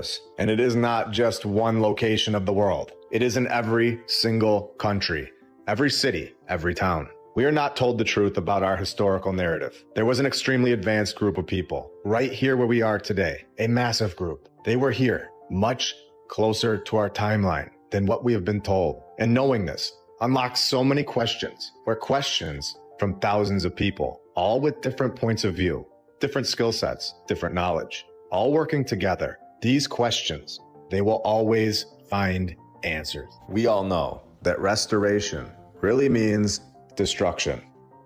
purpose. And it is not just one location of the world. It is in every single country, every city, every town. We are not told the truth about our historical narrative. There was an extremely advanced group of people right here where we are today, a massive group. They were here, much closer to our timeline than what we have been told. And knowing this unlocks so many questions, or questions from thousands of people, all with different points of view, different skill sets, different knowledge, all working together. These questions, they will always find answers. We all know that restoration really means destruction.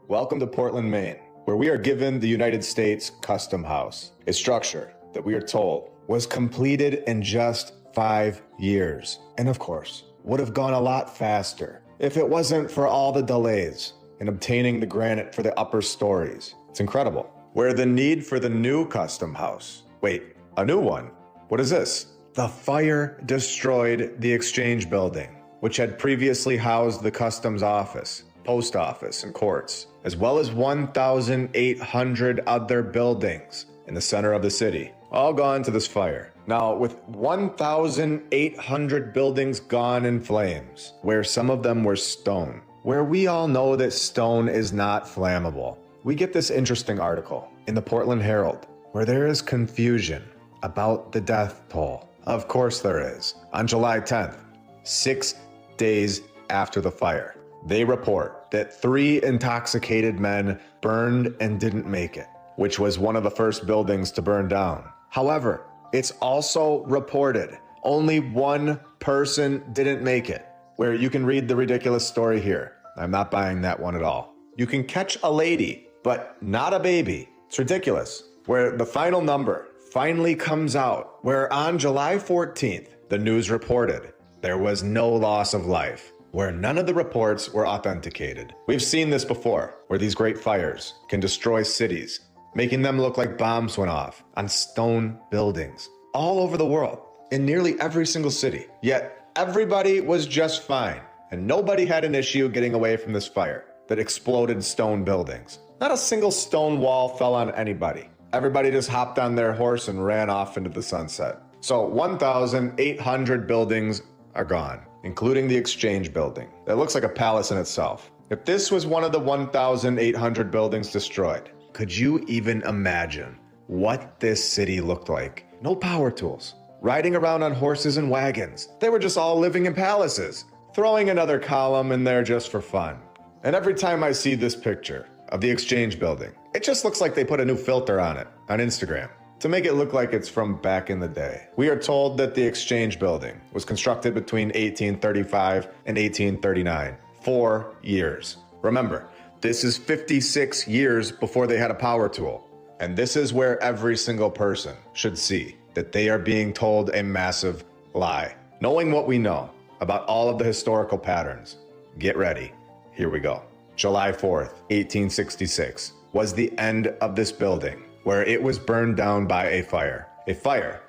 Welcome to Portland, Maine, where we are given the United States Custom House, a structure that we are told was completed in just 5 years. And of course, would have gone a lot faster if it wasn't for all the delays in obtaining the granite for the upper stories. It's incredible. Where the need for the new custom house. Wait, a new one? What is this? The fire destroyed the exchange building, which had previously housed the customs office, post office, and courts, as well as 1,800 other buildings in the center of the city, all gone to this fire. Now, with 1,800 buildings gone in flames, where some of them were stone, where we all know that stone is not flammable, we get this interesting article in the Portland Herald, where there is confusion about the death toll. Of course there is. On July 10th, 6 days after the fire, they report that 3 intoxicated men burned and didn't make it, which was one of the first buildings to burn down. However, it's also reported only 1 person didn't make it, where you can read the ridiculous story here. I'm not buying that one at all. You can catch a lady, but not a baby. It's ridiculous. Where the final number finally comes out, where on July 14th, the news reported there was no loss of life, where none of the reports were authenticated. We've seen this before, where these great fires can destroy cities, making them look like bombs went off on stone buildings all over the world, in nearly every single city. Yet everybody was just fine, and nobody had an issue getting away from this fire that exploded stone buildings. Not a single stone wall fell on anybody. Everybody just hopped on their horse and ran off into the sunset. So 1,800 buildings are gone, including the exchange building. That looks like a palace in itself. If this was one of the 1,800 buildings destroyed, could you even imagine what this city looked like? No power tools, riding around on horses and wagons. They were just all living in palaces, throwing another column in there just for fun. And every time I see this picture of the exchange building, it just looks like they put a new filter on it on Instagram to make it look like it's from back in the day. We are told that the exchange building was constructed between 1835 and 1839, 4 years. Remember, this is 56 years before they had a power tool. And this is where every single person should see that they are being told a massive lie. Knowing what we know about all of the historical patterns, get ready. Here we go. July 4th, 1866 was the end of this building, where it was burned down by a fire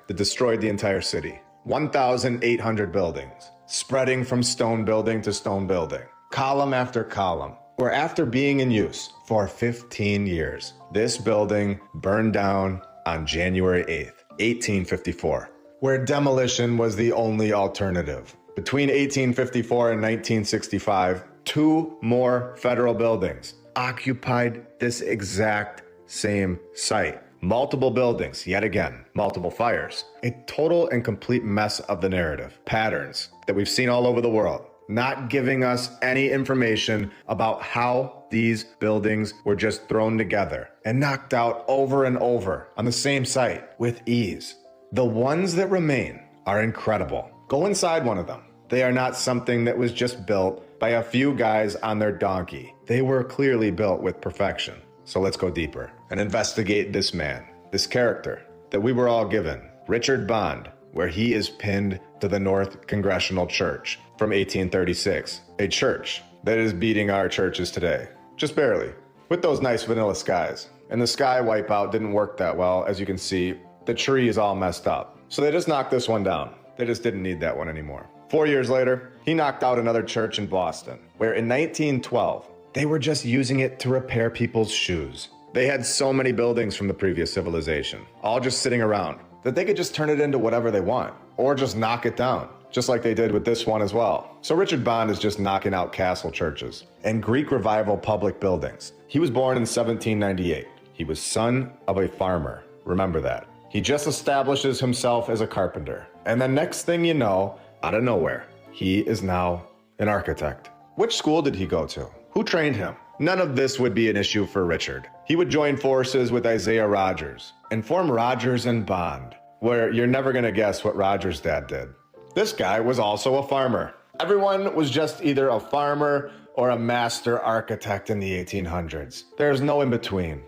that destroyed the entire city. 1,800 buildings, spreading from stone building to stone building, column after column, where after being in use for 15 years, this building burned down on January 8th, 1854, where demolition was the only alternative. Between 1854 and 1965, 2 more federal buildings occupied this exact same site. Multiple buildings, yet again, multiple fires. A total and complete mess of the narrative. Patterns that we've seen all over the world, not giving us any information about how these buildings were just thrown together and knocked out over and over on the same site with ease. The ones that remain are incredible. Go inside one of them. They are not something that was just built by a few guys on their donkey. They were clearly built with perfection. So let's go deeper and investigate this man, this character that we were all given, Richard Bond, where he is pinned to the North Congressional Church from 1836, a church that is beating our churches today, just barely, with those nice vanilla skies. And the sky wipeout didn't work that well. As you can see, the tree is all messed up. So they just knocked this one down. They just didn't need that one anymore. 4 years later, he knocked out another church in Boston, where in 1912, they were just using it to repair people's shoes. They had so many buildings from the previous civilization, all just sitting around that they could just turn it into whatever they want, or just knock it down, just like they did with this one as well. So Richard Bond is just knocking out castle churches and Greek revival public buildings. He was born in 1798. He was son of a farmer. Remember that. He just establishes himself as a carpenter. And then next thing you know, out of nowhere, he is now an architect. Which school did he go to? Who trained him? None of this would be an issue for Richard. He would join forces with Isaiah Rogers and form Rogers and Bond, where you're never gonna guess what Rogers' dad did. This guy was also a farmer. Everyone was just either a farmer or a master architect in the 1800s. There's no in between.